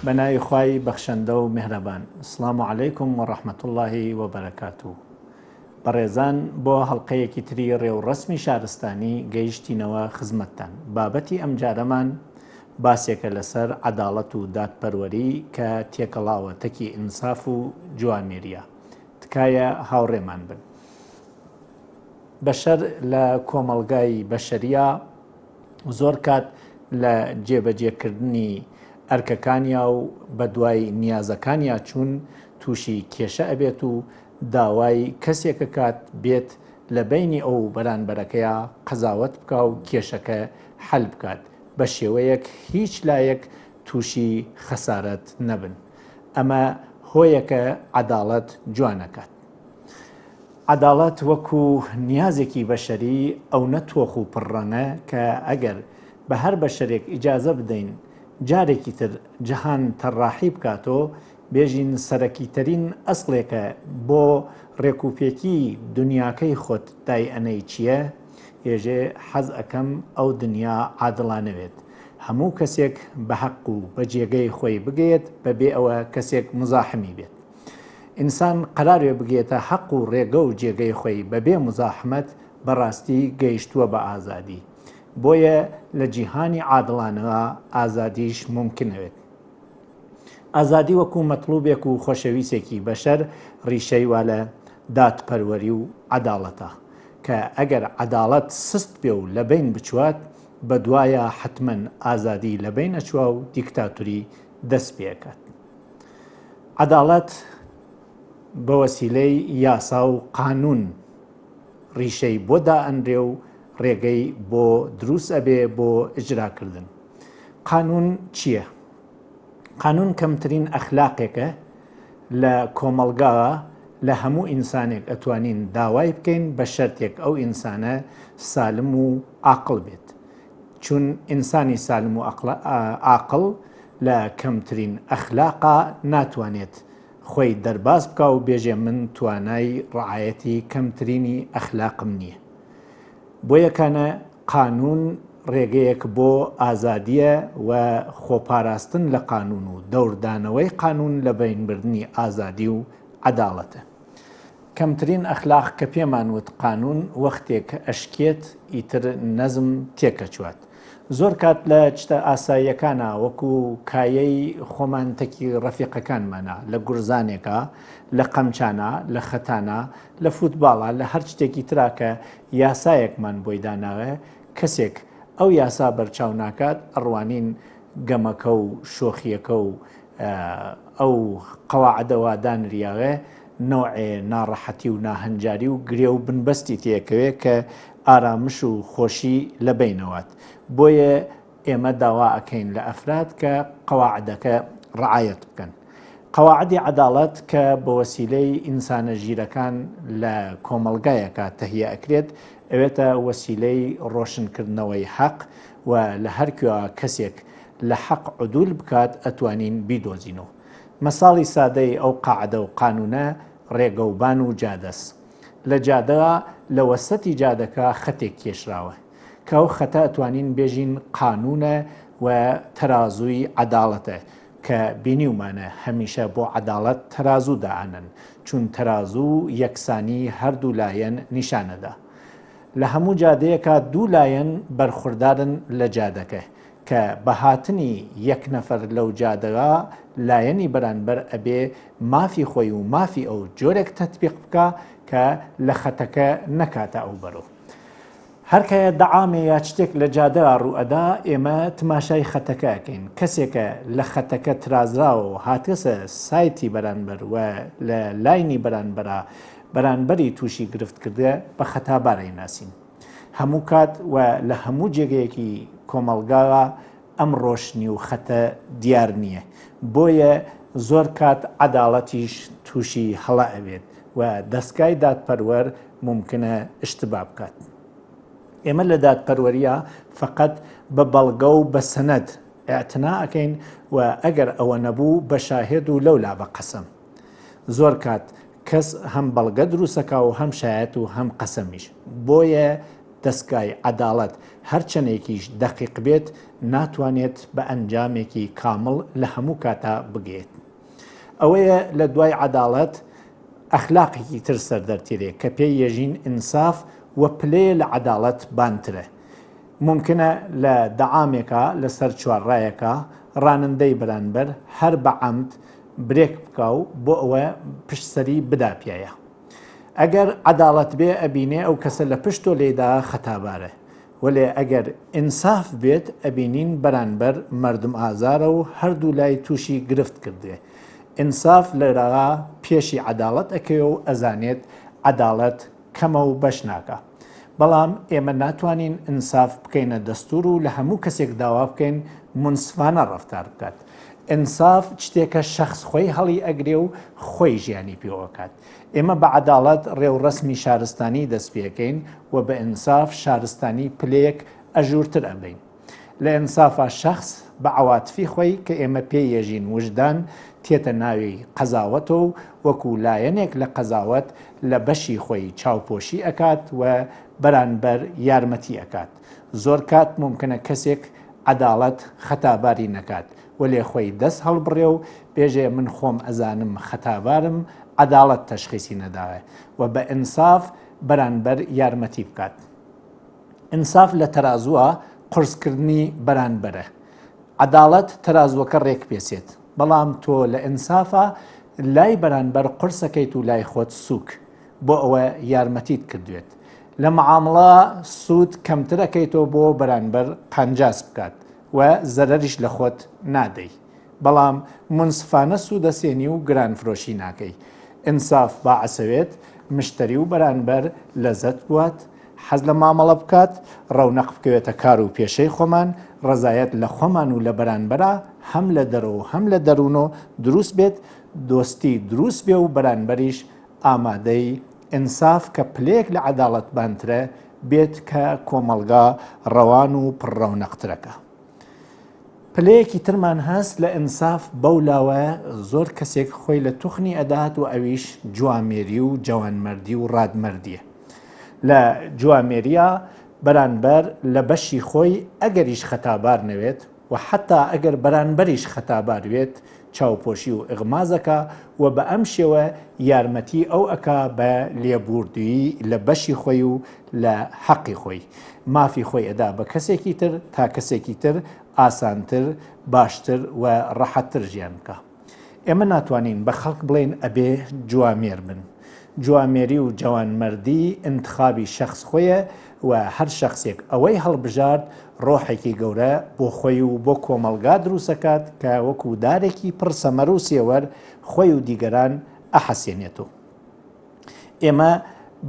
بەناوی خوای بەخشەندە و میهرەبان. السلام عەلەیکم و ڕەحمەتوڵڵاهی و بەرەکاتوه. بەڕێزان، بۆ هەڵقەیەکی تری ڕێوڕەسمی شارستانی گەیشتینەوە خزمەتتان. بابەتی ئەم جارەمان باسێکە لەسەر عەداڵەت و دادپەروەری کە تێکەڵاوەتەکی ئینساف و جوامێریە. تکایە هاوڕێمان بن. بەشەر لە کۆمەڵگای بەشەریە زۆر کات لە جێبەجێکردنی ئەرکەکانیا و بە دوای نیازەکانیا چوون تووشی کێشە ئەبێت و داوای کەسێکە کات بێت لە بینی ئەو بەرانبەرەکەیە قەزاوەت بکە و کێشەکە حەل بکات بە شێوەیەک هیچ لایەک تووشی خەسارەت نەبن. ئەمە هۆیەکە عەداڵەت جوانەکات. عەداڵەت وەکو نیازێکی بەشەری ئەو نەتۆخ و پڕەنە کە ئەگەر بە هەر بەشەرێک ئیجازە بدەین جارێکی تر جەهان تەڕاحی بکاتەوە، بێژین سەرەکیترین ئەسڵێکە بۆ ڕێکوپێکی دنیاکەی خۆت دای ئەنەی چییە؟ ێژێ حەز ئەەکەم ئەو دنیا عادڵانەوێت، هەموو کەسێک بە حەق و بە جێگەی خۆی بگەیت بەبێ ئەوە کەسێک مزاحمی بێت. ئینسان قەرارێ بگێتە حەق و ڕێگە و جێگەی خۆی بەبێ مزاحمەت بەڕاستی گەیشتووە بە ئازادی. بۆیە لە جیهانی عادڵانەوە ئازادیش ممکنەوێت. ئازادی وەکو مەطلوبێک و خۆشەویستێکی بەشەر ڕیشەی وا لە دادپەروەری و عەداڵەتە کە ئەگەر عەداڵەت سست بێ و لە بین بچوات بە دوایە حتمەن ئازادی لە بین ئەچووە و دیکتاتوری دەست پێکات. عەداڵەت بە وەسیلەی یاسا و قانون ڕیشەی بۆ دائەنرێ و ڕێگەی بۆ دروست ئەبێ بۆ ئیجراکردن. قانون چییە؟ قانون کەمترین ئەخلاقێکە لە کۆمەڵگاوە لە هەموو ئینسانێک ئەتوانین داوای بکەین بە شەرتێک ئەو ئینسانە سالم و عاقڵ بێت. چون ئینسانی سالم و عاقڵ لە کەمترین ئەخلاقا ناتوانێت خۆی دەرباز بکە و بێژێ من توانای ڕعایەتی کەمترینی ئەخلاقم نییە. بۆ یەکانە قانون ڕێگەیەک بۆ ئازادیە و خۆپاراستن لە قانون و دەوردانەوەی قانون لە بینبردنی ئازادی و عەداڵەتە. کەمترین ئەخلاق کە پێمان وت قانون وەختێک ئەشکێت ئیتر نەزم تێکەچوات. زۆر کات لە چتە ئاساییەکانە وەکو کایەی خۆمانتەکی ڕەفیقەکانمانە لە گورزانێکە، لە قەمچانە، لە خەتانە، لە فوتباڵە، لە هەر شتێکی تراکە یاسایەکمان بۆی داناوێ، کەسێک ئەو یاسا بەرچاو ناکات ئەڕوانین گەمەکە و شۆخیەکە و ئەو قەواعدەوە دانریاوێ نەوعێ ناڕەحەتی و ناهەنجاری و گرێ و بنبەستی تێکەوێ کە ئارامش و خۆشی لە بینەوەات. بۆیە ئێمە داوا ئەکەین لە ئەفراد کە قەواعدەکە ڕعایەت بکەن. قەواعدی عەداڵەت کە بە وەسیلەی ئینسانە ژیرەکان لە کۆمەڵگایەکە تەهیە ئەکرێت ئەوێتە وەسیلەی ڕۆشنکردنەوەی حەق و لە هەرکوێ کەسێک لە حەق عودول بکات ئەتوانین بیدۆزینەوە. مەساڵی سادەی ئەو قاعدە و قانونە ڕێگەوبان و جادەست. لە جادەوە لە وەسەتی جادەکە خەتێک کێشراوە کە ئەو خەتە ئەتوانین بێژین قانونە و تەرازووی عەداڵەتە کە بینیومانە هەمیشە بۆ عەداڵەت تەرازوو دائەنن، چون تەرازوو یەکسانی هەردوو لایەن نیشانەدا. لە هەموو جادەیەکە دوو لایەن بەرخوردارن لە جادەکە کە بە هاتنی یەک نەفەر لەو جادەوە لایەنی بەرانبەر ئەبێ مافی خۆی و مافی ئەو جۆرێک تەطبیق بکە کە لە خەتەکە نەکاتە ئەو بەرەو. هەرکەیە دەعامێ یا شتێک لە جادەوە ڕوئەدا ئێمە تماشای خەتەکە ئەکەین. کەسێکە لە خەتەکە ترازراوە و هاتەسە سایتی بەرانبەر و لە لاینی بەرانبەرە بەرانبەری تووشی گرفت کردە بە خەتابارەی ناسین. هەموو کات و لە هەموو جێگەیەکی کۆمەڵگاوە ئەم ڕۆشنی و خەتە دیار نییە. بۆیە زۆر کات عەداڵەتیش تووشی هەڵە ئەوێت و دەستگای دادپەروەر ممکنە ئشتباه بکات. ئێمە لە دادپەروەریە فقط بە بەڵگە و بە سەنەد ئاعتنا ئەکەین و ئەگەر ئەوە نەبوو بە شاهێد و لەولا بە قەسەم. زۆر کات کەس هەم بەڵگە دروستەکە و هەم شایەت و هەم قەسەمیش. بۆیە دەستگای عەداڵەت هەرچەندێکیش دەقیق بێت ناتوانێت بە ئەنجامێکی کامڵ لە هەموو کاتا بگێت. ئەوەیە لە دوای عەداڵەت ئەخلاقێکی تر سەردەرتێرێ کە پێی یەژین ئینساف و پلێ لە عەداڵەت بانترە. ممکنە لە دەعامێکە لەسەر چوارڕایەکە ڕانندەی بەرانبەر هەر بە عەمد برێک بکە و بۆ ئەوە پشتسەری بدا پیایە. ئەگەر عەداڵەت بێ ئەبینێ ئەو کەسە لە پشتۆ لێدا خەتابارە، وەلێ ئەگەر ئینساف بێت ئەبینین بەرانبەر مەردم ئازارە و هەردوو لای تووشی گرفت کردێ. ئینساف لەرەغا پێشی عەداڵەت ئەکەوێ و ئەزانێت عەداڵەت کەمە و بەش ناکە. بەڵام ئێمە ناتوانین ئینساف بکەینە دەستور و لە هەموو کەسێک داوا بکەین منسفانە ڕەفتار بکات. ئینساف شتێکە شەخص خۆی هەڵی ئەگرێ و خۆی ژیانی پێوەکات. ئێمە بە عەداڵەت ڕێوڕەسمی شارستانی دەست پێکەین و بە ئینساف شارستانی پلەیەک ئەژوورتر ئەبین. لە ئینسافا شەخص بە عەواتفی خۆی کە ئێمە پێی یەژین وجدان تێتە ناوی قەزاوەتەوە و وەکو لایەنێک لە قەزاوەت لە بەشی خۆی چاوپۆشی ئەکات و بەرانبەر یارمەتی ئەکات. زۆر کات ممکنە کەسێک عەداڵەت خەتاباری نەکات وەلێ خۆی دەست هەڵبڕێ و بێژێ من خۆم ئەزانم خەتابارم، عەداڵەت تەشخیصی نەداوێ و بە ئینساف بەرانبەر یارمەتی بکات. ئینساف لە تەرازووە قورسکردنی بەرانبەرە. عەداڵەت تەرازووەکە ڕێک پێسێت، بەڵام تۆ لە ئینسافە لای بەرانبەر قورسەکەیت و لای خۆت سووک بۆ ئەوە یارمەتیت کردوێت. لە مەعامڵە سوود کەمترەکەیتەوە بۆ بەرانبەر قەنجاس بکات و زەرەریش لە خۆت نادەی، بەڵام منسفانە سوودەسێنی و گرانفرۆشی ناکەی. ئینساف باعەسەوێت مشتری و بەرانبەر لەزەت بوات، حەز لە مامەڵە بکات، ڕەونەق بکەوێتە کار و پێشەی خۆمان، ڕزایەت لە خۆمان و لە بەرانبەرە هەم لە دەرەوە هەم لە دەروونەوە دروست بێت، دۆستی دروست بێ و بەرانبەریش ئامادەی ئینساف کە پلەیەک لە عەداڵەت بانترە بێت کە کۆمەڵگا ڕەوان و پڕڕەونەقترەکە. پلەیەکی ترمان هەست لە ئینساف بەولاوە زۆر کەسێک خۆی لە توخنی ئەدات و ئەویش جوامێری و جەوانمەردی و ڕادمەردیە. لە جوامێریە بەرانبەر لە بەشی خۆی ئەگەریش خەتابار نەوێت و حتا ئەگەر بەرانبەریش خەتاباروێت چاوپۆشی و ئغمازەکە و بە ئەم شێوە یارمەتی ئەو ئەکا بە لێبوردووی لە بەشی خۆی و لە حەقی خۆی. مافی خۆی ئەدا بە کەسێکی تر تا کەسێکی تر ئاسانتر، باشتر و ڕەحەتتر ژیان بکە. ئێمە ناتوانین بە خەڵک بڵێن ئەبێ جوامێر بن. جوامێری و جوانمەردی انتخابی شخص خۆیە و هەر شخصێک ئەوەی هەڵبژارد ڕۆحێکی گەورە بۆ خۆی و بۆ کۆمەلگا دروستەکات کە وەکو دارێکی پڕ سەمەر و سێوەر خۆی و دیگەران ئەحەسێنێتەوە. ئێمە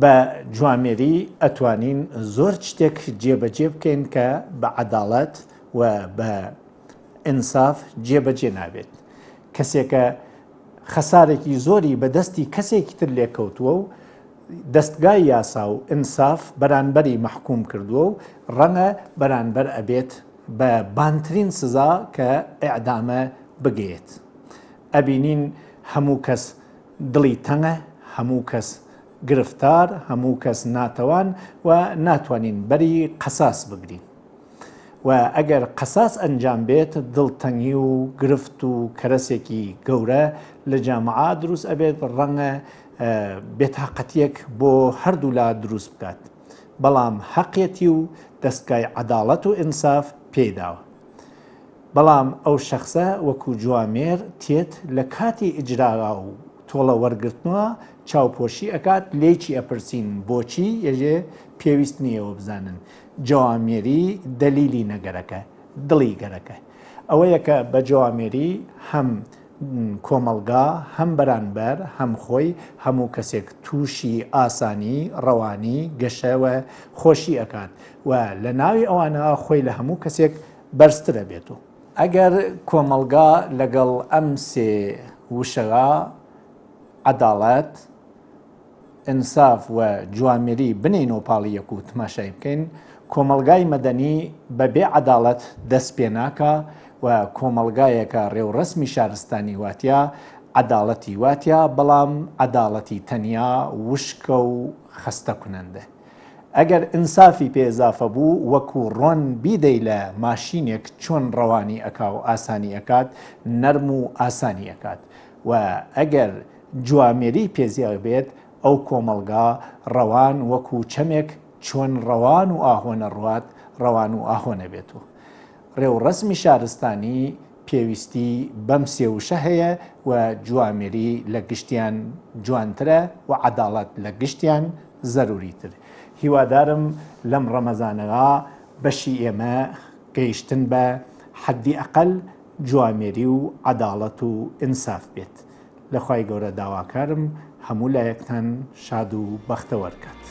بە جوامێری ئەتوانین زۆر شتێک جێبەجێ بکەین کە بە عەداڵەت و بە ئینساف جێبەجێ نابێت. کەسێکە خەسارێکی زۆری بەدەستی کەسێکی تر لێکەوتووە و دەستگای یاسا و ئینساف بەرانبەری مەحکوم کردووە و ڕەنگە بەرانبەر ئەبێت بە بانترین سزا کە ئیعدامە بگێت. ئەبینین هەموو کەس دڵی تەنگە، هەموو کەس گرفتار، هەموو کەس ناتەوان و ناتوانین بەری قەساس بگرین. و ئەگەر قەساس ئەنجام بێت دڵتەنگی و گرفت و کەرەسێکی گەورە لە جامعە دروست ئەبێت، ڕەنگە بێتاقەتیەک بۆ هەردوو لا دروست بکات. بەڵام حەقێتی و دەستگای عەداڵەت و ئینساف پێداوە. بەڵام ئەو شەخصە وەکو جوامێر تێت لە کاتی ئیجراغا و تۆڵە وەرگرتنەوە چاوپۆشی ئەکات، لێکی ئەپرسین بۆچی یەژێ پێویست نییەوە بزانن. جوامێری دەلیلی نەگەرەکە، دڵی گەرەکە. ئەوەیە کە بە جوامێری هەم کۆمەلگا، هەم بەرانبەر، هەم خۆی هەموو کەسێک تووشی ئاسانی، ڕەوانی، گەشەوە خۆشی ئەکات و لە ناوی ئەوانە خۆی لە هەموو کەسێک بەرزترە بێتەوە. ئەگەر کۆمەلگا لەگەڵ ئەم سێ وشەغا عەداڵەت، ئینساف و جوامێری بنێینەوە پاڵی یەک و تماشای بکەین، کۆمەلگای مەدەنی بەبێ عەداڵەت دەست پێ ناکە و کۆمەلگایەکە ڕێوڕەسمی شارستانی واتیا، عەداڵەتی واتیا، بەڵام عەداڵەتی تەنیا وشکە و خەستە کونەندە. ئەگەر ئینسافی پێزافە بوو وەکو ڕۆن بیدەی لە ماشینێک چۆن ڕەوانی ئەکا و ئاسانی ئەکات نەرم و ئاسانی ئەکات و ئەگەر جوامێری پێزیاغ بێت ئەو کۆمەلگا ڕەوان وەکو چەمێک چۆن ڕەوان و ئاهۆنە ڕوات ڕەوان و ئاهۆنە بێت و ڕێوڕەسمی شارستانی پێویستی بەم سێوشە هەیە و جوامێری لە گشتیان جوانترە و عەداڵەت لە گشتیان زەروریتر. هیوادارم لەم ڕەمەزانەوە بەشی ئێمە گەیشتن بە حەدی ئەقەل جوامێری و عەداڵەت و ئینساف بێت. لە خوای گەورە داواکارم هەموو لایەکتان شاد و بەختەوەر کات.